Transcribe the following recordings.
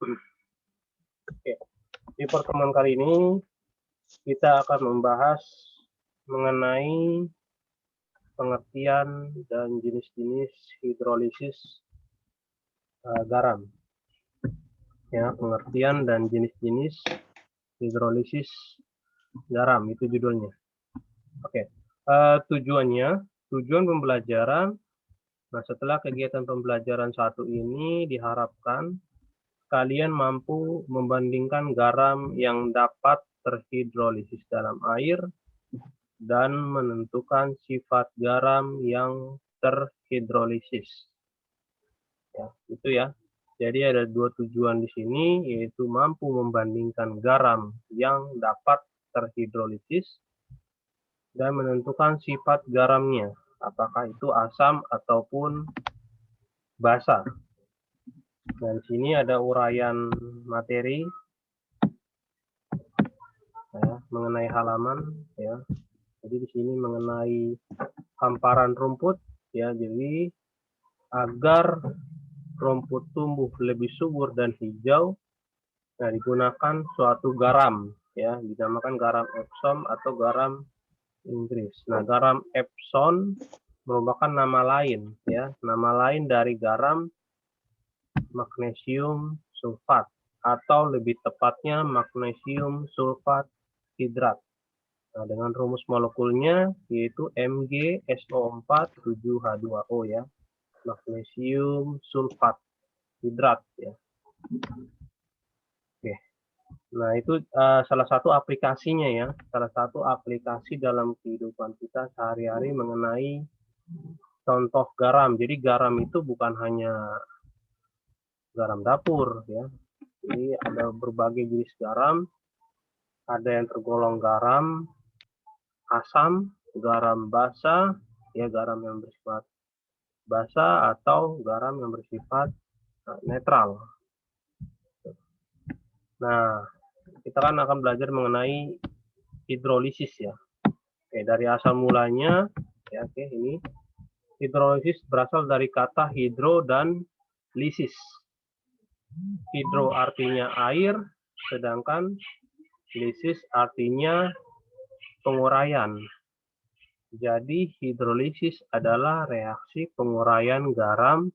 Oke, di pertemuan kali ini kita akan membahas mengenai pengertian dan jenis-jenis hidrolisis garam. Ya, pengertian dan jenis-jenis hidrolisis garam itu judulnya. Oke, tujuan pembelajaran. Nah, setelah kegiatan pembelajaran satu ini diharapkan kalian mampu membandingkan garam yang dapat terhidrolisis dalam air dan menentukan sifat garam yang terhidrolisis. Ya, itu ya. Jadi ada dua tujuan di sini, yaitu mampu membandingkan garam yang dapat terhidrolisis dan menentukan sifat garamnya, apakah itu asam ataupun basa. Nah, di sini ada uraian materi ya, mengenai halaman ya. Jadi di sini mengenai hamparan rumput ya. Jadi agar rumput tumbuh lebih subur dan hijau, nah digunakan suatu garam ya, dinamakan garam Epsom atau garam Inggris. Nah, garam Epsom merupakan nama lain ya, nama lain dari garam magnesium sulfat atau lebih tepatnya magnesium sulfat hidrat. Nah, dengan rumus molekulnya yaitu MgSO4 7H2O ya, magnesium sulfat hidrat ya. Oke. Nah, itu salah satu aplikasinya ya, salah satu aplikasi dalam kehidupan kita sehari-hari mengenai contoh garam. Jadi garam itu bukan hanya garam dapur ya. Jadi ada berbagai jenis garam, ada yang tergolong garam asam, garam basa, ya garam yang bersifat basa atau garam yang bersifat netral. Nah, kita kan akan belajar mengenai hidrolisis ya. Oke, dari asal mulanya ya, oke, ini hidrolisis berasal dari kata hidro dan lisis. Hidro artinya air, sedangkan lisis artinya penguraian. Jadi hidrolisis adalah reaksi penguraian garam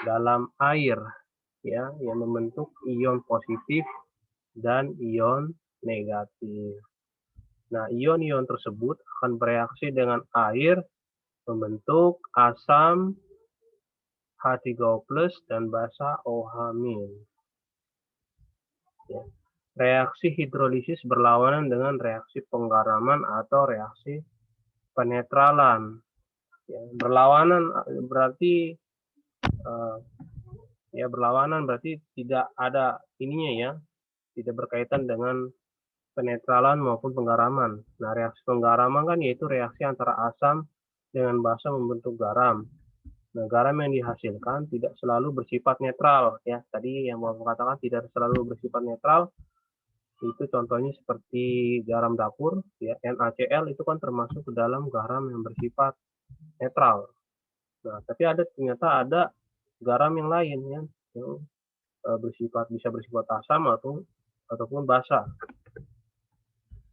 dalam air ya, yang membentuk ion positif dan ion negatif. Nah, ion-ion tersebut akan bereaksi dengan air membentuk asam H3O+ dan basa OH-. Ya. Reaksi hidrolisis berlawanan dengan reaksi penggaraman atau reaksi penetralan. Ya, berlawanan berarti berlawanan berarti tidak ada ininya ya, tidak berkaitan dengan penetralan maupun penggaraman. Nah, reaksi penggaraman kan yaitu reaksi antara asam dengan basa membentuk garam. Nah, garam yang dihasilkan tidak selalu bersifat netral ya. Tadi yang mau katakan tidak selalu bersifat netral. Itu contohnya seperti garam dapur ya, NaCl itu kan termasuk ke dalam garam yang bersifat netral. Nah, tapi ternyata ada garam yang lain ya, yang bisa bersifat asam ataupun basa.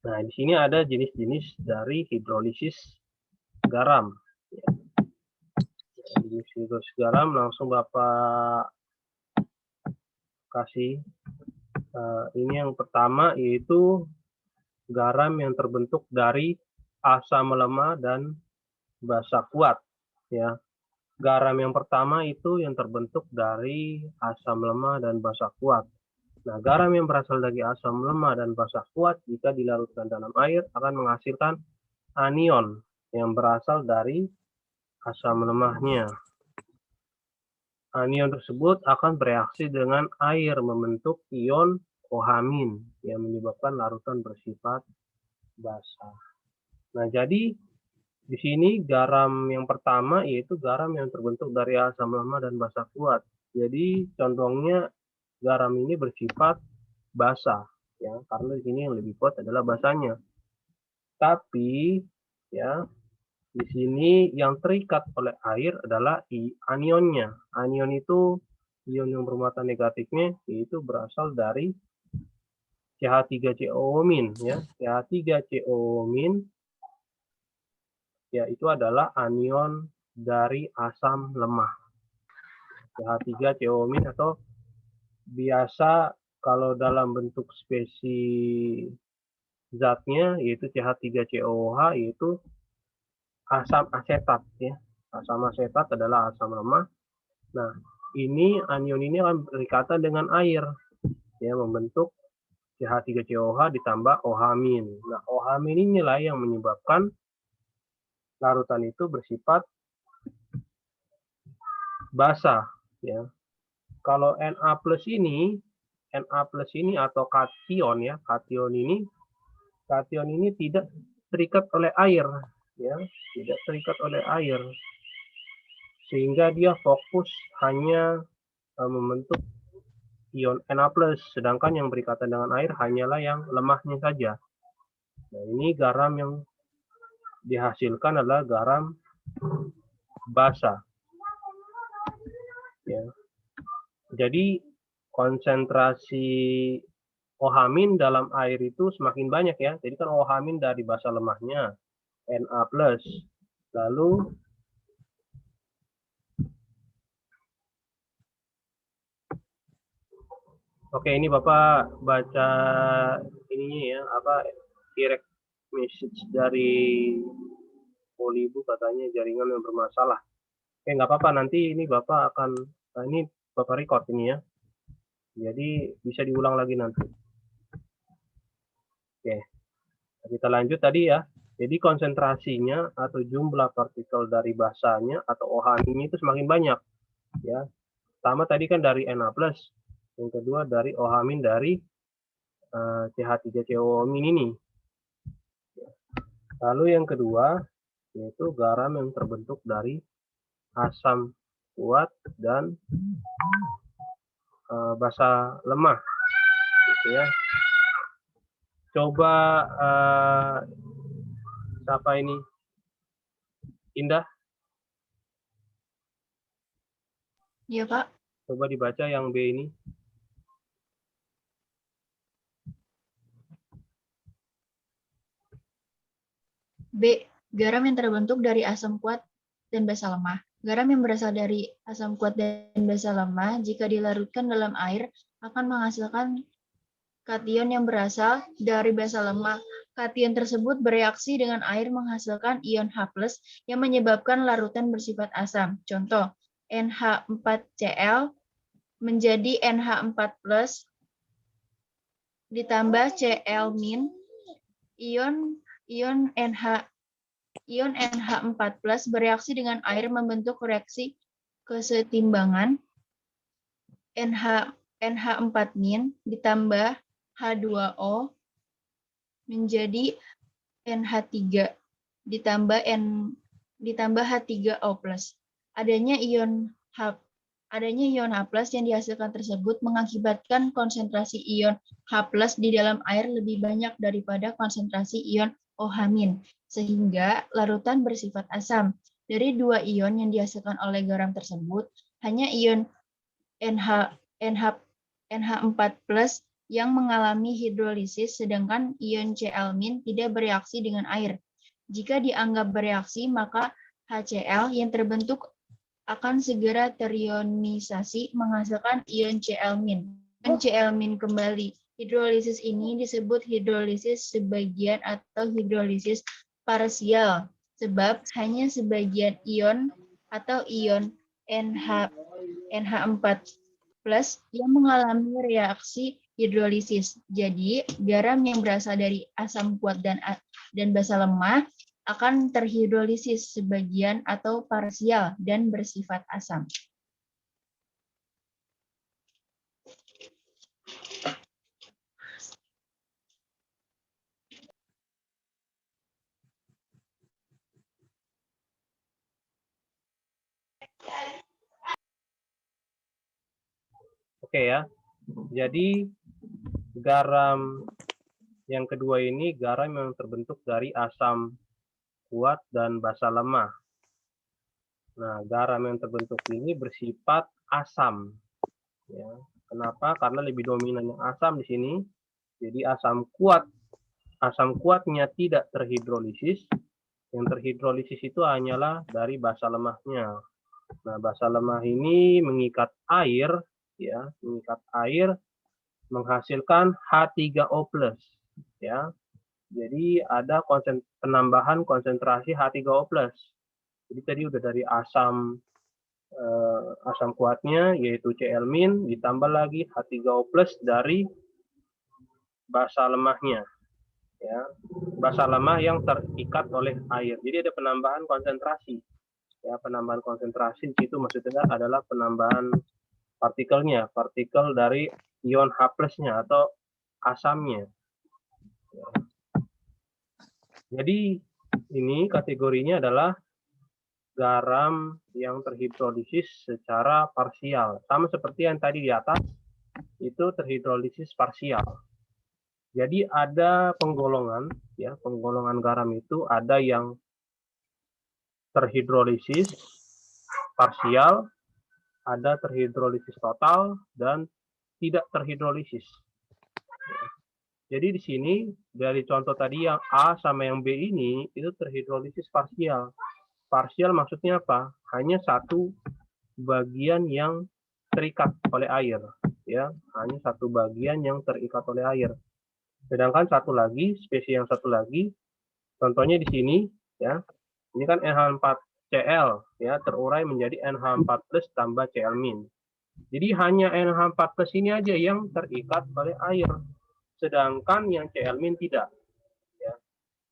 Nah, di sini ada jenis-jenis dari hidrolisis garam. Ya. Jenis hidrolisis garam langsung Bapak kasih. Ini yang pertama yaitu garam yang terbentuk dari asam melemah dan basa kuat. Ya, garam yang pertama itu yang terbentuk dari asam lemah dan basa kuat. Nah, garam yang berasal dari asam lemah dan basa kuat jika dilarutkan dalam air akan menghasilkan anion yang berasal dari asam lemahnya. Anion tersebut akan bereaksi dengan air membentuk ion OH- yang menyebabkan larutan bersifat basa. Nah, jadi di sini garam yang pertama yaitu garam yang terbentuk dari asam lemah dan basa kuat. Jadi condongnya garam ini bersifat basa ya, karena di sini yang lebih kuat adalah basanya. Tapi ya, di sini yang terikat oleh air adalah anionnya. Anion itu ion yang bermuatan negatifnya yaitu berasal dari CH3CO- ya. CH3CO- ya itu adalah anion dari asam lemah. CH3CO- atau biasa kalau dalam bentuk spesies zatnya yaitu CH3COOH yaitu asam asetat ya. Asam asetat adalah asam lemah. Nah, ini anion ini akan berikatan dengan air ya, membentuk CH3COOH ditambah OH-. Nah, OH- inilah yang menyebabkan larutan itu bersifat basah ya. Kalau Na+ ini atau kation ya, kation ini tidak terikat oleh air ya, tidak terikat oleh air. Sehingga dia fokus hanya membentuk ion Na+, sedangkan yang berikatan dengan air hanyalah yang lemahnya saja. Nah, ini garam yang dihasilkan adalah garam basa. Ya. Jadi konsentrasi OH- dalam air itu semakin banyak ya. Jadi kan OH- dari basa lemahnya Na+. Lalu oke, ini Bapak baca ininya ya, direct message dari Polibu katanya jaringan yang bermasalah. Oke, nggak apa-apa, nanti ini Bapak akan, nah ini Bapak record ini ya. Jadi bisa diulang lagi nanti. Oke, kita lanjut tadi ya. Jadi konsentrasinya atau jumlah partikel dari basanya atau OH- itu semakin banyak ya. Pertama tadi kan dari Na+, yang kedua dari OH- dari CH3COO- ini. Lalu yang kedua yaitu garam yang terbentuk dari asam kuat dan basa lemah gitu ya. Coba siapa ini? Indah, Iya, Pak. coba dibaca yang B ini. B. Garam yang terbentuk dari asam kuat dan basa lemah. Garam yang berasal dari asam kuat dan basa lemah jika dilarutkan dalam air akan menghasilkan kation yang berasal dari basa lemah. Kation tersebut bereaksi dengan air menghasilkan ion H+ yang menyebabkan larutan bersifat asam. Contoh, NH4Cl menjadi NH4+ ditambah Cl-. Ion NH4+ bereaksi dengan air membentuk reaksi kesetimbangan NH4- ditambah H2O menjadi NH3 ditambah H3O+. Adanya ion H+ yang dihasilkan tersebut mengakibatkan konsentrasi ion H+ di dalam air lebih banyak daripada konsentrasi ion OH-, sehingga larutan bersifat asam. Dari dua ion yang dihasilkan oleh garam tersebut, hanya ion NH4+ yang mengalami hidrolisis, sedangkan ion Cl- tidak bereaksi dengan air. Jika dianggap bereaksi, maka HCl yang terbentuk akan segera terionisasi menghasilkan ion Cl-. Ion Cl- kembali. Hidrolisis ini disebut hidrolisis sebagian atau hidrolisis parsial, sebab hanya sebagian ion atau ion NH4+ yang mengalami reaksi hidrolisis. Jadi, garam yang berasal dari asam kuat dan basa lemah akan terhidrolisis sebagian atau parsial dan bersifat asam. Oke ya. Jadi garam yang kedua ini garam yang terbentuk dari asam kuat dan basa lemah. Nah, garam yang terbentuk ini bersifat asam. Ya. Kenapa? Karena lebih dominan yang asam di sini. Jadi asam kuatnya tidak terhidrolisis. Yang terhidrolisis itu hanyalah dari basa lemahnya. Nah, basa lemah ini mengikat air, ya, mengikat air, menghasilkan H3O+, ya. Jadi ada penambahan konsentrasi H3O+. Jadi tadi udah dari asam kuatnya yaitu Cl- ditambah lagi H3O+ dari basa lemahnya, ya. Basa lemah yang terikat oleh air. Jadi ada penambahan konsentrasi. Ya, penambahan konsentrasi di situ maksudnya adalah penambahan partikelnya, partikel dari ion H+-nya atau asamnya. Ya. Jadi ini kategorinya adalah garam yang terhidrolisis secara parsial. Sama seperti yang tadi di atas, itu terhidrolisis parsial. Jadi ada penggolongan, ya, penggolongan garam itu ada yang terhidrolisis parsial, ada terhidrolisis total, dan tidak terhidrolisis. Jadi di sini dari contoh tadi yang A sama yang B ini itu terhidrolisis parsial. Parsial maksudnya apa? Hanya satu bagian yang terikat oleh air, ya, hanya satu bagian yang terikat oleh air. Sedangkan satu lagi, spesies yang satu lagi, contohnya di sini, ya, ini kan NH4Cl, ya, terurai menjadi NH4+ tambah Cl-. Jadi hanya NH4+ ini aja yang terikat oleh air, sedangkan yang Cl- tidak. Ya.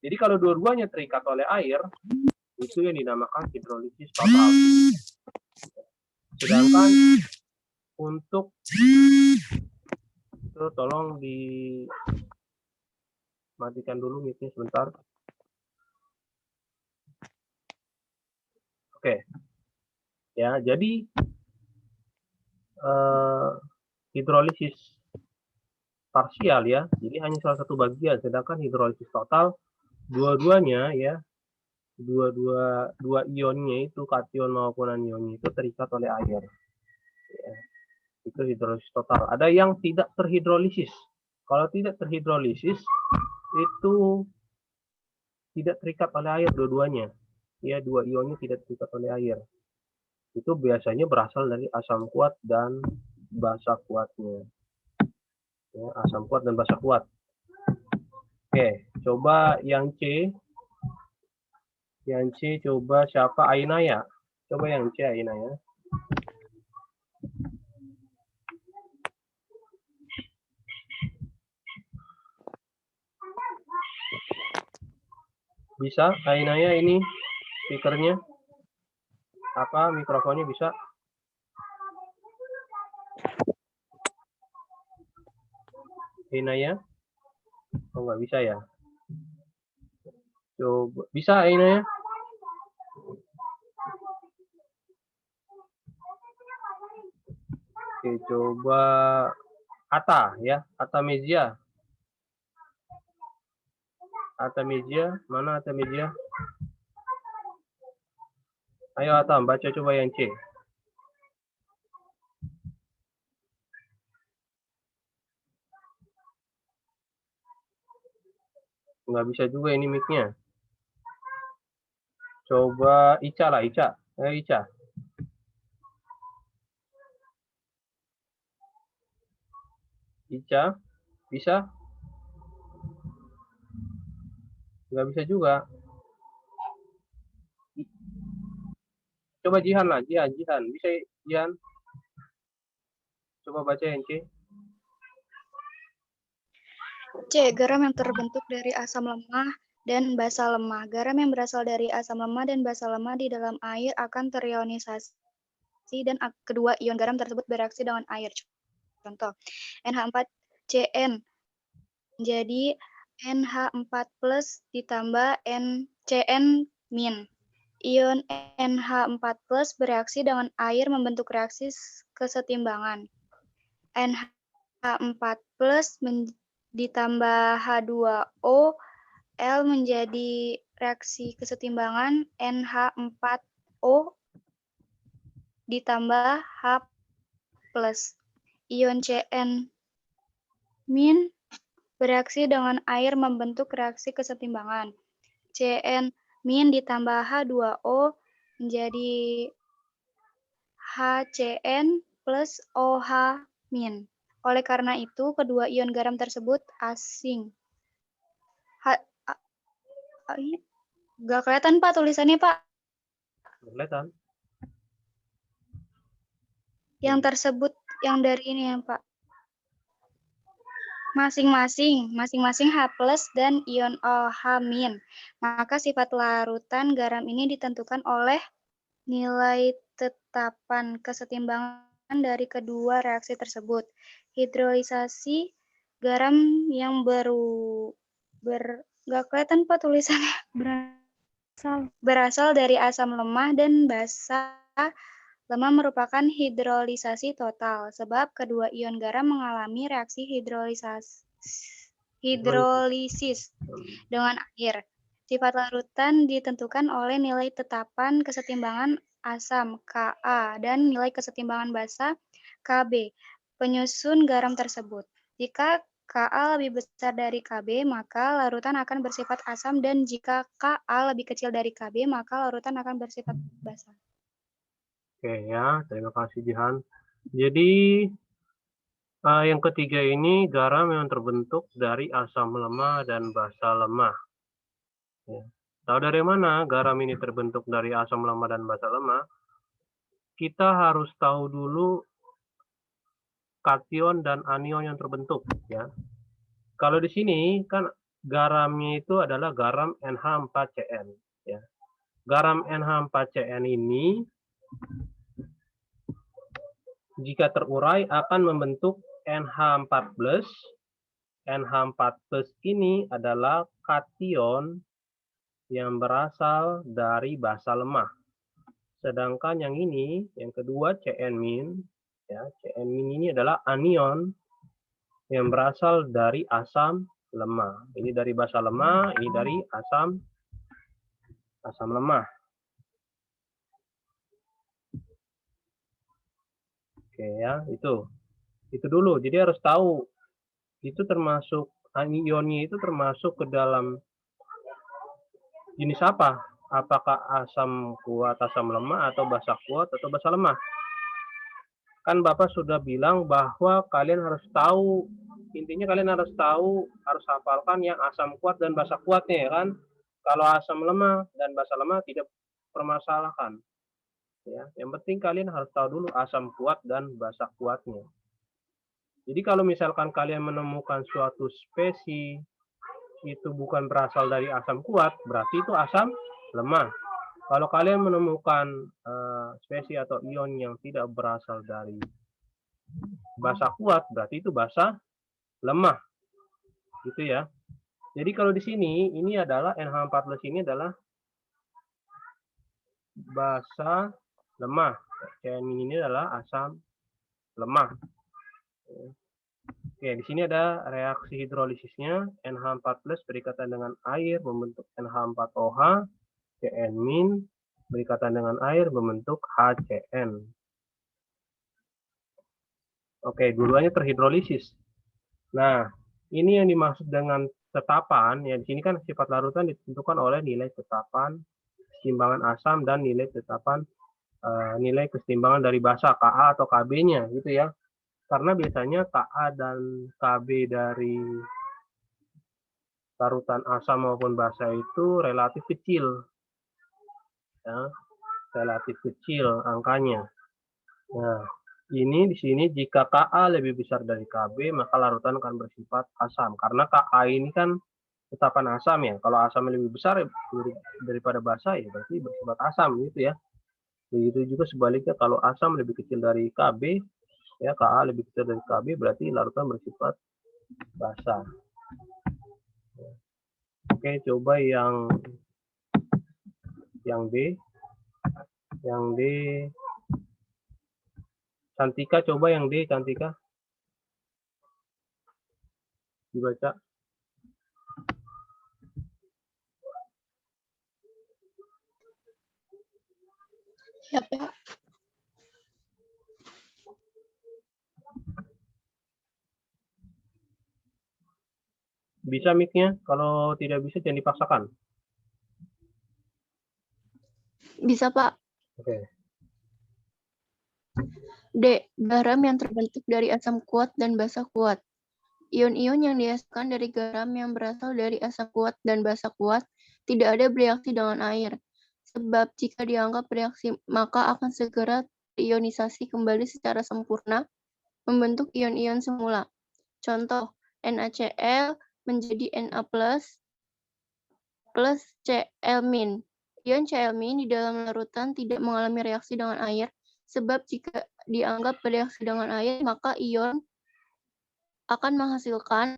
Jadi kalau dua-duanya terikat oleh air, itu yang dinamakan hidrolisis total. Sedangkan untuk itu tolong dimatikan dulu mic-nya sebentar. Oke. Ya, jadi hidrolisis parsial, ya, jadi hanya salah satu bagian, sedangkan hidrolisis total dua-duanya, ya, dua ionnya itu kation maupun anionnya itu terikat oleh air, ya. Itu hidrolisis total. Ada yang tidak terhidrolisis. Kalau tidak terhidrolisis itu tidak terikat oleh air dua-duanya, ya, dua ionnya tidak terikat oleh air. Itu biasanya berasal dari asam kuat dan basa kuatnya, ya, asam kuat dan basa kuat. Oke, coba yang C. Yang C coba siapa? Ainaya. Coba yang C, Ainaya. Bisa Ainaya ini speakernya? Apa mikrofonnya bisa? Ainaya? Oh, nggak bisa ya? Coba bisa Ainaya? Oke, coba Ata, ya, Atamezia. Atamezia, mana Atamezia? Ayo Ata, baca coba yang C. Nggak bisa juga ini mic-nya. Coba Ica lah, Ica. Ayo Ica. Ica, bisa? Nggak bisa juga. Coba Jihan lah, Jihan. Bisa Jihan? Coba baca yang C. C. Garam yang terbentuk dari asam lemah dan basa lemah. Garam yang berasal dari asam lemah dan basa lemah di dalam air akan terionisasi dan kedua ion garam tersebut bereaksi dengan air. Contoh, NH4CN jadi NH4+ ditambah CN-. Ion NH4+ bereaksi dengan air membentuk reaksi kesetimbangan. NH4+ ditambah H2O L menjadi reaksi kesetimbangan NH4O ditambah H+. ion Cn- bereaksi dengan air membentuk reaksi kesetimbangan. Cn- ditambah H2O menjadi HCN plus OH-. Oleh karena itu, kedua ion garam tersebut asing. Nggak kelihatan, Pak, tulisannya, Pak. Kelihatan. Yang tersebut, yang dari ini ya, Pak. Masing-masing H plus dan ion OH-. Maka sifat larutan garam ini ditentukan oleh nilai tetapan kesetimbangan dari kedua reaksi tersebut. Hidrolisasi garam yang nggak kelihatan, Pak, tulisannya. Berasal dari asam lemah dan basa lemah merupakan hidrolisasi total, sebab kedua ion garam mengalami reaksi hidrolisis dengan air. Sifat larutan ditentukan oleh nilai tetapan kesetimbangan asam Ka dan nilai kesetimbangan basa Kb penyusun garam tersebut. Jika Ka lebih besar dari Kb, maka larutan akan bersifat asam, dan jika Ka lebih kecil dari Kb, maka larutan akan bersifat basa. Oke ya, terima kasih Jihan. Jadi yang ketiga ini garam yang terbentuk dari asam lemah dan basa lemah. Ya. Tahu dari mana garam ini terbentuk dari asam lemah dan basa lemah? Kita harus tahu dulu kation dan anion yang terbentuk. Ya. Kalau di sini kan garamnya itu adalah garam NH4Cn. Ya. Garam NH4Cn ini jika terurai akan membentuk NH4+. NH4+ ini adalah kation yang berasal dari basa lemah. Sedangkan yang ini, yang kedua Cn-, ya, Cn- ini adalah anion yang berasal dari asam lemah. Ini dari basa lemah, ini dari asam lemah. Oke ya, itu dulu. Jadi harus tahu itu termasuk anionnya itu termasuk ke dalam jenis apa? Apakah asam kuat, asam lemah, atau basa kuat, atau basa lemah? Kan Bapak sudah bilang bahwa kalian harus tahu, intinya kalian harus tahu, harus hafalkan yang asam kuat dan basa kuatnya ya kan? Kalau asam lemah dan basa lemah tidak permasalahkan. Ya, yang penting kalian harus tahu dulu asam kuat dan basa kuatnya. Jadi kalau misalkan kalian menemukan suatu spesies itu bukan berasal dari asam kuat, berarti itu asam lemah. Kalau kalian menemukan spesies atau ion yang tidak berasal dari basa kuat, berarti itu basa lemah. Gitu ya. Jadi kalau di sini ini adalah NH4+ ini adalah basa lemah. Cn- ini adalah asam lemah. Oke, di sini ada reaksi hidrolisisnya. NH4+ berikatan dengan air membentuk NH4OH. Cn- berikatan dengan air membentuk HCN. Oke, dua-duanya terhidrolisis. Nah, ini yang dimaksud dengan tetapan. Ya, di sini kan sifat larutan ditentukan oleh nilai tetapan kesetimbangan asam dan nilai tetapan nilai kesetimbangan dari basa Ka atau Kb-nya gitu ya. Karena biasanya Ka dan Kb dari larutan asam maupun basa itu relatif kecil. Ya, relatif kecil angkanya. Nah, ini di sini jika Ka lebih besar dari Kb, maka larutan akan bersifat asam. Karena Ka ini kan tetapan asam ya. Kalau asam lebih besar daripada basa ya berarti bersifat asam gitu ya. Begitu juga sebaliknya kalau asam lebih kecil dari Kb, ya Ka lebih kecil dari Kb berarti larutan bersifat basa. Oke, coba yang B. Yang D. Cantika, coba yang D, Cantika. Dibaca. Ya, Pak. Bisa mic-nya? Kalau tidak bisa jangan dipaksakan. Bisa, Pak. Oke. D. Garam yang terbentuk dari asam kuat dan basa kuat. Ion-ion yang dihasilkan dari garam yang berasal dari asam kuat dan basa kuat tidak ada bereaksi dengan air. Sebab jika dianggap bereaksi, maka akan segera ionisasi kembali secara sempurna, membentuk ion-ion semula. Contoh, NaCl menjadi Na+, plus Cl-. Ion Cl- di dalam larutan tidak mengalami reaksi dengan air, sebab jika dianggap bereaksi dengan air, maka ion akan menghasilkan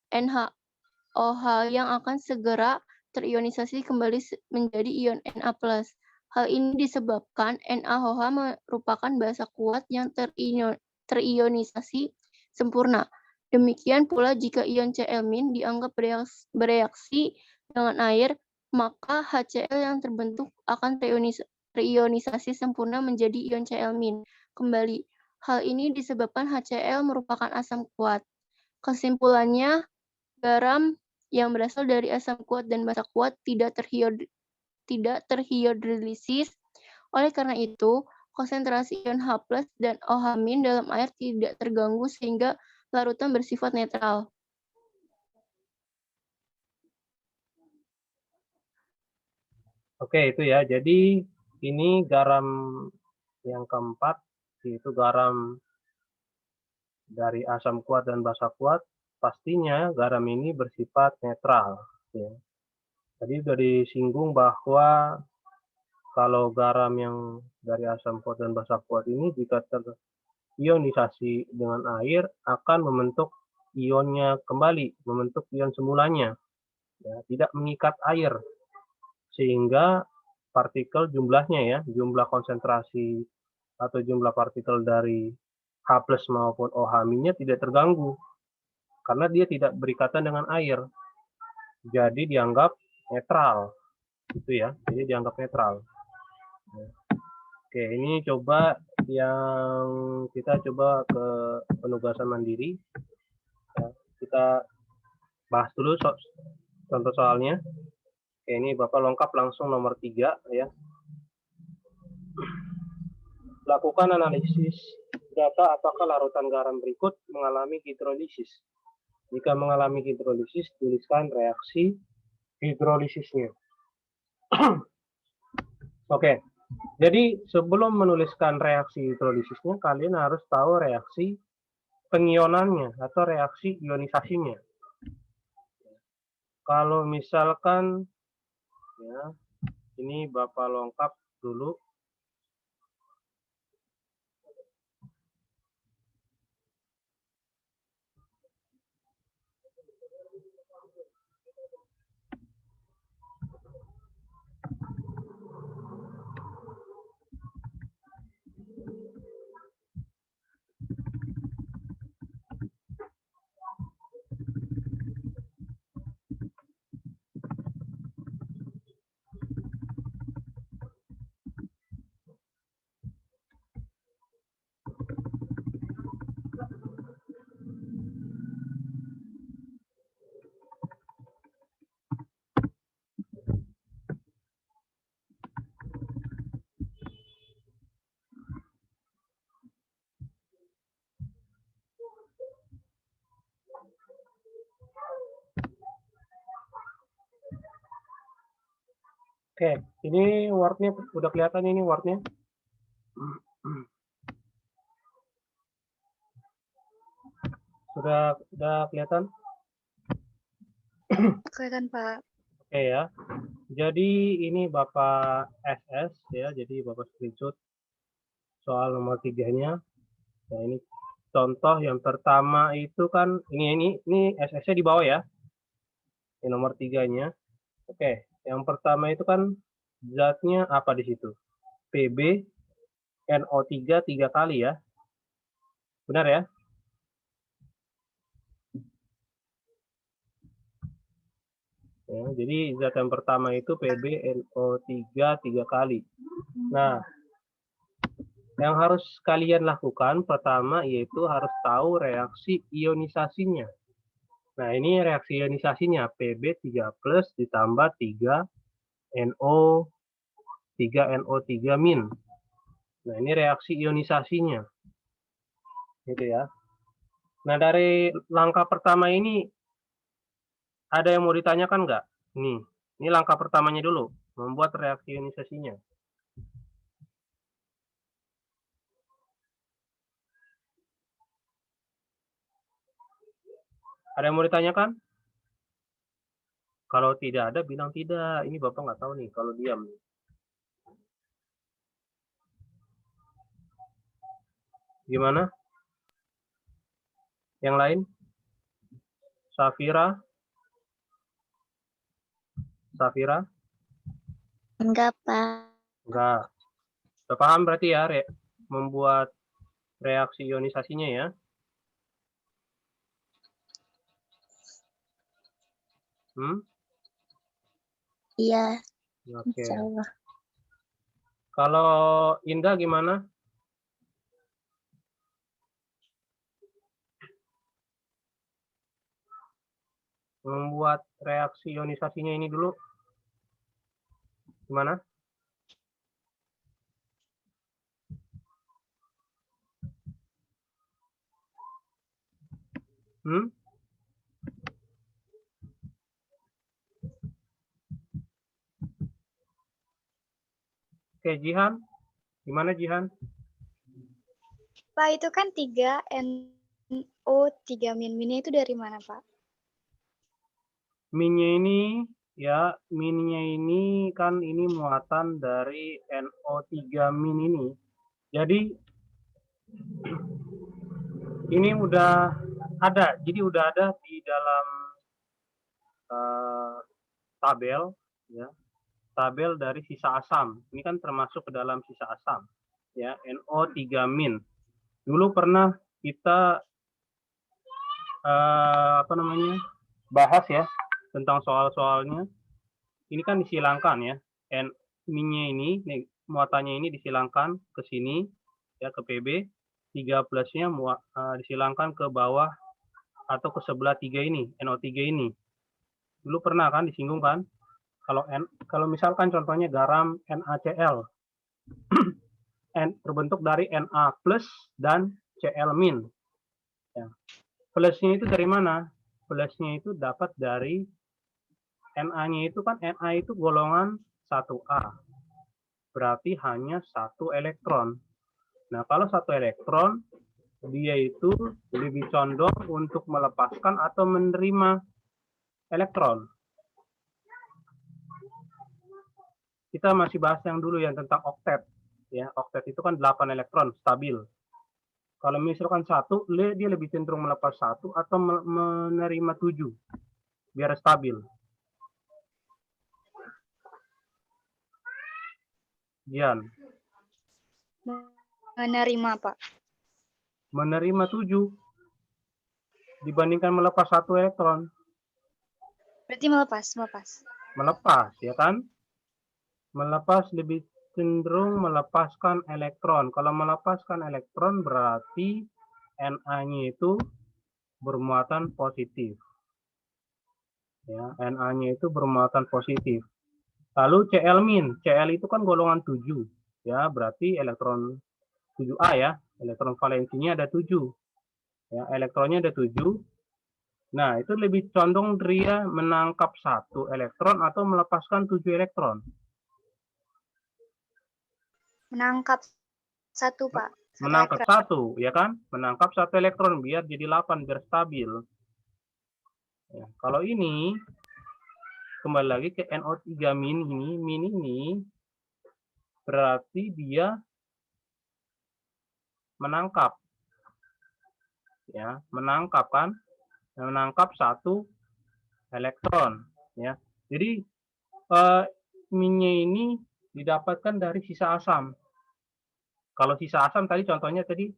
NaOH yang akan segera terionisasi kembali menjadi ion Na+. Hal ini disebabkan NaOH merupakan basa kuat yang terionisasi sempurna. Demikian pula jika ion Cl- dianggap bereaksi dengan air, maka HCl yang terbentuk akan terionisasi sempurna menjadi ion Cl-. Kembali, hal ini disebabkan HCl merupakan asam kuat. Kesimpulannya, garam yang berasal dari asam kuat dan basa kuat tidak terhidrolisis. Oleh karena itu, konsentrasi ion H+ dan OH- dalam air tidak terganggu sehingga larutan bersifat netral. Oke, itu ya. Jadi ini garam yang keempat, yaitu garam dari asam kuat dan basa kuat. Pastinya garam ini bersifat netral. Ya. Tadi sudah disinggung bahwa kalau garam yang dari asam kuat dan basa kuat ini jika terionisasi dengan air akan membentuk ionnya kembali, membentuk ion semulanya, ya, tidak mengikat air, sehingga partikel jumlahnya ya, jumlah konsentrasi atau jumlah partikel dari H+ maupun OH- tidak terganggu karena dia tidak berikatan dengan air, jadi dianggap netral, gitu ya, jadi dianggap netral. Oke, ini coba yang kita coba ke penugasan mandiri. Ya, kita bahas dulu contoh soalnya. Oke, ini Bapak lengkap langsung nomor 3 ya. Lakukan analisis data apakah larutan garam berikut mengalami hidrolisis. Jika mengalami hidrolisis, tuliskan reaksi hidrolisisnya. Oke. Jadi sebelum menuliskan reaksi hidrolisisnya, kalian harus tahu reaksi pengionannya atau reaksi ionisasinya. Kalau misalkan, ya, ini Bapak lengkap dulu. Oke, ini Word-nya udah kelihatan ini Word-nya. Sudah kelihatan? Kelihatan, Pak. Oke ya. Jadi ini Bapak SS ya, jadi Bapak screenshot soal nomor 3-nya. Nah, ini contoh yang pertama itu kan ini SS-nya di bawah ya. Ini nomor 3-nya. Oke, yang pertama itu kan zatnya apa di situ? Pb NO3 3 kali ya. Benar ya? Ya, jadi zat yang pertama itu PbNO3 3 kali. Nah, yang harus kalian lakukan pertama yaitu harus tahu reaksi ionisasinya. Nah, ini reaksi ionisasinya Pb3+ ditambah 3NO3 min. Nah, ini reaksi ionisasinya. Gitu ya. Nah, dari langkah pertama ini ada yang mau ditanyakan nggak? Ini langkah pertamanya dulu, membuat reaksi ionisasinya. Ada yang mau ditanyakan? Kalau tidak ada, bilang tidak. Ini Bapak nggak tahu nih, kalau diam. Gimana? Yang lain? Safira? Safira? Enggak, Pak. Enggak. Sudah paham berarti ya, membuat reaksi ionisasinya ya? Iya, Oke. insyaallah. Kalau Indah gimana? Membuat reaksi ionisasinya ini dulu. Gimana? Oke, Jihan. Gimana Jihan? Pak, itu kan 3NO3 min. Minnya itu dari mana, Pak? Minnya ini ya, minnya ini kan ini muatan dari NO3 min ini. Jadi ini udah ada, jadi udah ada di dalam tabel ya. Tabel dari sisa asam. Ini kan termasuk ke dalam sisa asam ya, NO3 min. Dulu pernah kita bahas ya tentang soal-soalnya. Ini kan disilangkan ya, minnya ini muatannya ini disilangkan ke sini ya, ke PB. 3 plusnya disilangkan ke bawah atau ke sebelah 3 ini, NO3 ini. Dulu pernah kan disinggung kan? Kalau misalkan contohnya garam NaCl terbentuk dari Na plus dan Cl min. Ya. Plusnya itu dari mana? Plusnya itu dapat dari Na-nya itu kan, Na itu golongan 1A. Berarti hanya 1 elektron. Nah, kalau 1 elektron, dia itu lebih condong untuk melepaskan atau menerima elektron. Kita masih bahas yang dulu yang tentang oktet. Ya, oktet itu kan 8 elektron, stabil. Kalau misalkan 1, dia lebih cenderung melepas 1 atau menerima 7, biar stabil. Jian. Menerima, Pak. Menerima 7 dibandingkan melepas 1 elektron. Berarti melepas. Melepas, ya kan? Melepas lebih cenderung melepaskan elektron. Kalau melepaskan elektron berarti Na-nya itu bermuatan positif. Ya, Na-nya itu bermuatan positif. Lalu Cl min, Cl itu kan golongan 7. Ya, berarti elektron 7A ya. Elektron valensinya ada 7. Ya, elektronnya ada 7. Nah, itu lebih condong dia menangkap 1 elektron atau melepaskan 7 elektron. Menangkap 1, Pak. Menangkap 1, ya kan? Menangkap 1 elektron biar jadi 8, biar stabil. Ya, kalau ini kembali lagi ke NO3 min ini berarti dia menangkap. Ya, menangkap kan? Menangkap 1 elektron, ya. Jadi minnya ini didapatkan dari sisa asam. Kalau sisa asam tadi contohnya tadi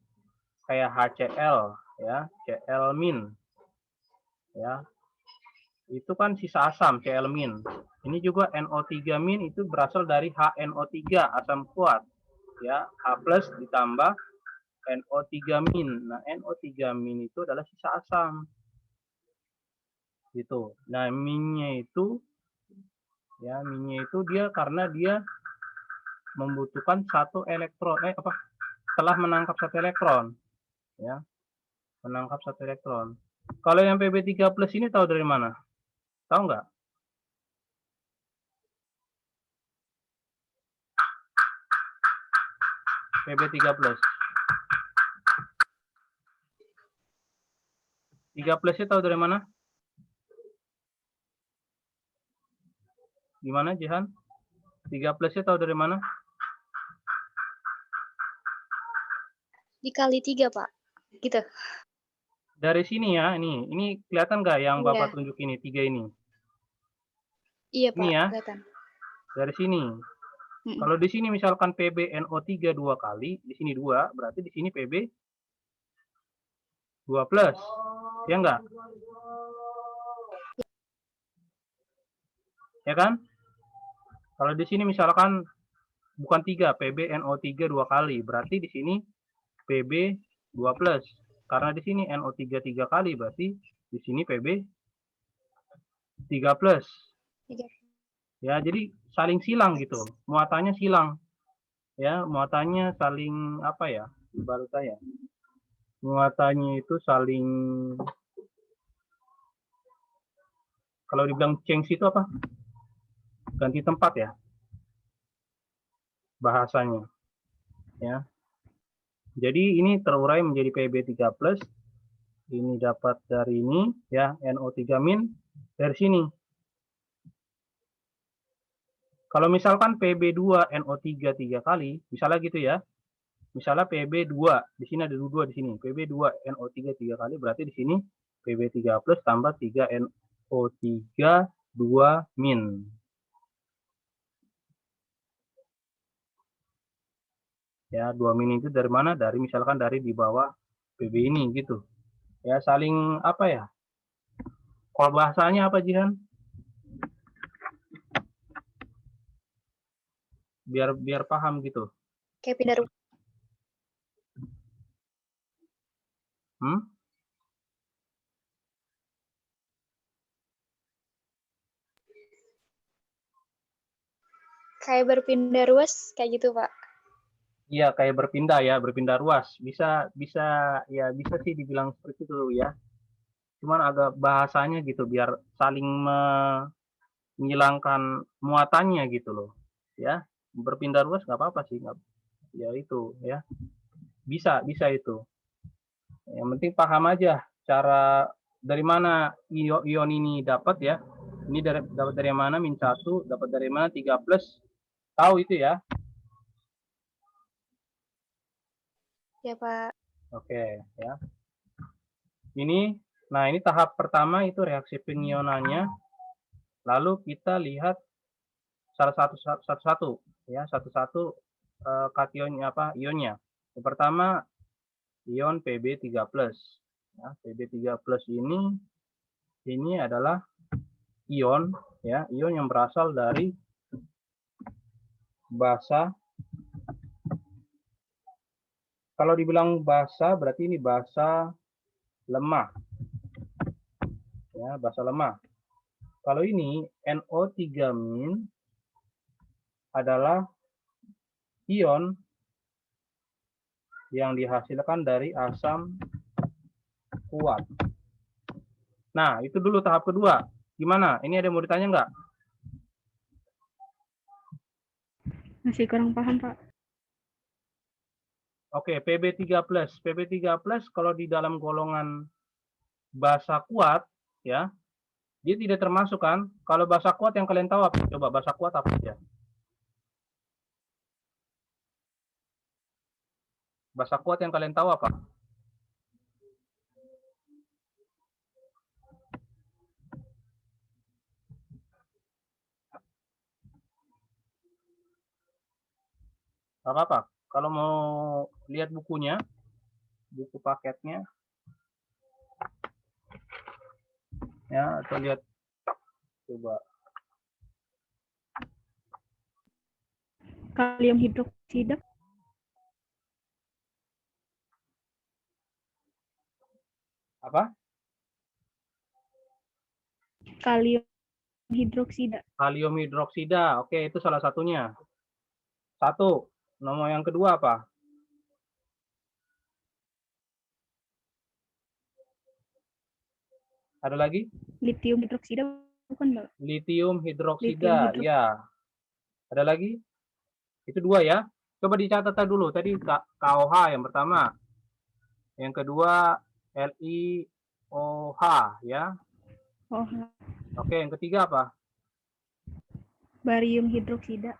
kayak HCl ya, Cl min. Ya. Itu kan sisa asam Cl min. Ini juga NO3 min itu berasal dari HNO3, asam kuat. Ya, H+ ditambah NO3 min. Nah, NO3 min itu adalah sisa asam. Gitu. Nah, minnya itu ya, minnya itu dia karena dia membutuhkan satu elektron telah menangkap satu elektron, ya. Menangkap satu elektron. Kalau yang Pb3+ ini tahu dari mana? Tahu nggak? Pb3+. 3+-nya tahu dari mana? Gimana, Jihan? 3+-nya tahu dari mana? Dikali 3, Pak. Gitu. Dari sini ya, ini kelihatan nggak yang Iya. Bapak tunjuk ini, 3 ini? Iya, Pak. Ini ya, Kelihatan. dari sini. Kalau di sini misalkan PbNO3 2 kali, di sini 2, berarti di sini Pb 2+. Ya enggak? Ya kan? Kalau di sini misalkan bukan 3, PbNO3 2 kali, berarti di sini Pb 2+. Karena di sini NO3 3 kali, berarti di sini Pb 3+. Ya, jadi saling silang gitu. Muatannya silang. Ya, muatannya saling apa ya? Baru saya. Muatannya itu saling, kalau dibilang change itu apa? Ganti tempat ya. Bahasanya. Ya. Jadi ini terurai menjadi Pb3+. Ini dapat dari ini ya, NO3- dari sini. Kalau misalkan Pb2 NO3 3 kali, misalnya gitu ya. Misalnya Pb2, di sini ada 2 di sini. Pb2 NO3 3 kali, berarti di sini Pb3+ tambah 3 NO3 2-. Ya, 2- itu dari mana? Dari misalkan dari di bawah Pb ini gitu. Ya, saling apa ya? Kalau bahasanya apa, Jihan? Biar paham gitu. Kayak pindah rumah. Kayak berpindah ruas kayak gitu, Pak. Iya, kayak berpindah ruas. Bisa ya, bisa sih dibilang seperti itu ya. Cuman agak bahasanya gitu biar saling menghilangkan muatannya gitu loh. Ya, berpindah ruas nggak apa-apa sih, nggak. Ya itu ya. Bisa itu. Yang penting paham aja cara dari mana ion ini dapat ya. Ini dapat dari mana -1, dapat dari mana 3+. Tahu itu ya? Ya, Pak. Oke, ya. Nah ini tahap pertama itu reaksi pengionannya. Lalu kita lihat satu-satu ya, satu-satu kationnya ionnya. Yang pertama ion Pb3+. Ya, Pb3+ ini adalah ion ya, ion yang berasal dari basa. Kalau dibilang basa berarti ini basa lemah. Ya, basa lemah. Kalau ini NO3- adalah ion yang dihasilkan dari asam kuat. Nah, itu dulu tahap kedua. Gimana? Ini ada yang mau ditanya nggak? Masih kurang paham, Pak. Oke, Pb3+. Pb3+ kalau di dalam golongan basa kuat, ya, dia tidak termasuk kan? Kalau basa kuat yang kalian tahu apa? Coba basa kuat apa aja? Basa kuat yang kalian tahu apa? Gak apa-apa. Kalau mau lihat bukunya, buku paketnya, ya, atau lihat, coba. Kalium hidroksida. Apa? Kalium hidroksida. Kalium hidroksida. Oke, itu salah satunya. Satu. Nomor yang kedua apa? Ada lagi? Litium hidroksida bukan, Mbak? Litium Litium hidroksida. hidro- Ya. Ada lagi? Itu dua ya. Coba dicatat dulu. Tadi KOH yang pertama. Yang kedua LiOH ya. Oh, Oke, yang ketiga apa? barium hidroksida.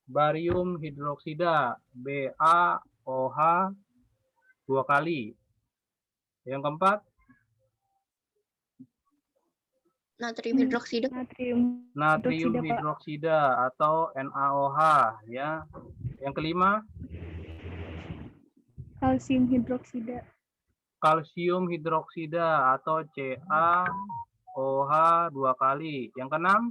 Barium hidroksida. BaOH 2 kali. Yang keempat? Natrium hidroksida. Natrium Natrium hidroksida, Pak. hidroksida atau NaOH ya. Yang kelima? Kalsium hidroksida. Kalsium hidroksida atau CaOH 2 kali. Yang keenam?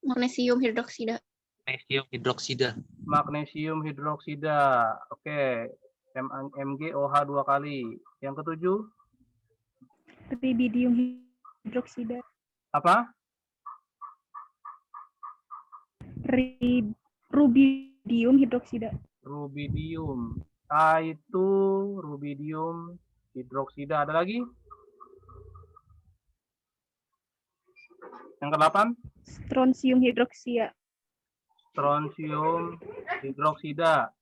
Magnesium hidroksida. Magnesium hidroksida. Magnesium hidroksida. Oke. MgOH 2 kali. Yang ketujuh? Rubidium hidroksida. Apa? Rubidium hidroksida. Rubidium. Itu rubidium hidroksida. Ada lagi? Yang ke-8? Strontium hidroksida. Strontium hidroksida.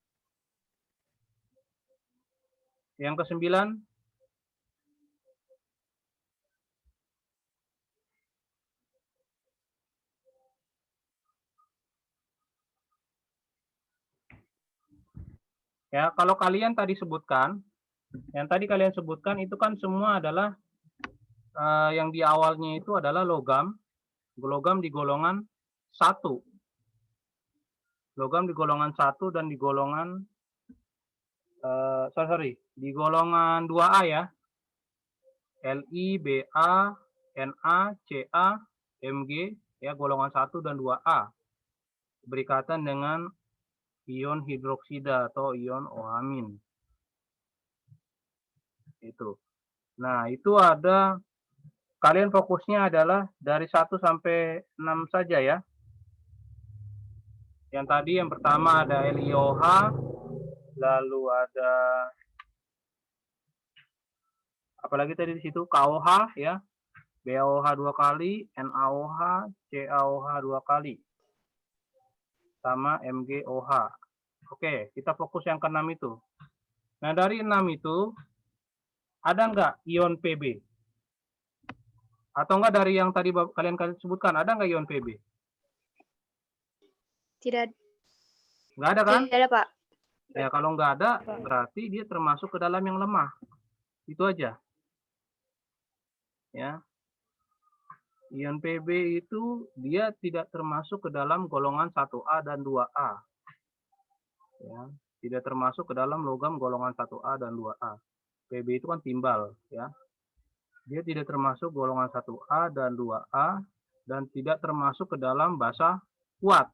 Yang ke-9? Ya, kalau kalian tadi sebutkan, yang tadi kalian sebutkan itu kan semua adalah yang di awalnya itu adalah logam di golongan 1. Logam di golongan 1 dan di golongan di golongan 2A ya. Li, Ba, Na, Ca, Mg ya, golongan 1 dan 2A. Berikatan dengan ion hidroksida atau ion OH-. Itu. Nah, itu ada, kalian fokusnya adalah dari 1 sampai 6 saja ya. Yang tadi yang pertama ada LiOH, lalu ada apalagi tadi di situ KOH ya. BaOH 2 kali, NaOH, CaOH 2 kali. Sama MgOH. Oke, kita fokus yang ke-6 itu. Nah, dari 6 itu ada nggak ion Pb? Atau enggak dari yang tadi kalian sebutkan, ada nggak ion Pb? Tidak Nggak ada kan? ada, Pak. Ya, kalau nggak ada, berarti dia termasuk ke dalam yang lemah. Itu aja. Ya. Ion Pb itu dia tidak termasuk ke dalam golongan 1A dan 2A. Ya, tidak termasuk ke dalam logam golongan 1A dan 2A. Pb itu kan timbal, ya. Dia tidak termasuk golongan 1A dan 2A dan tidak termasuk ke dalam basa kuat.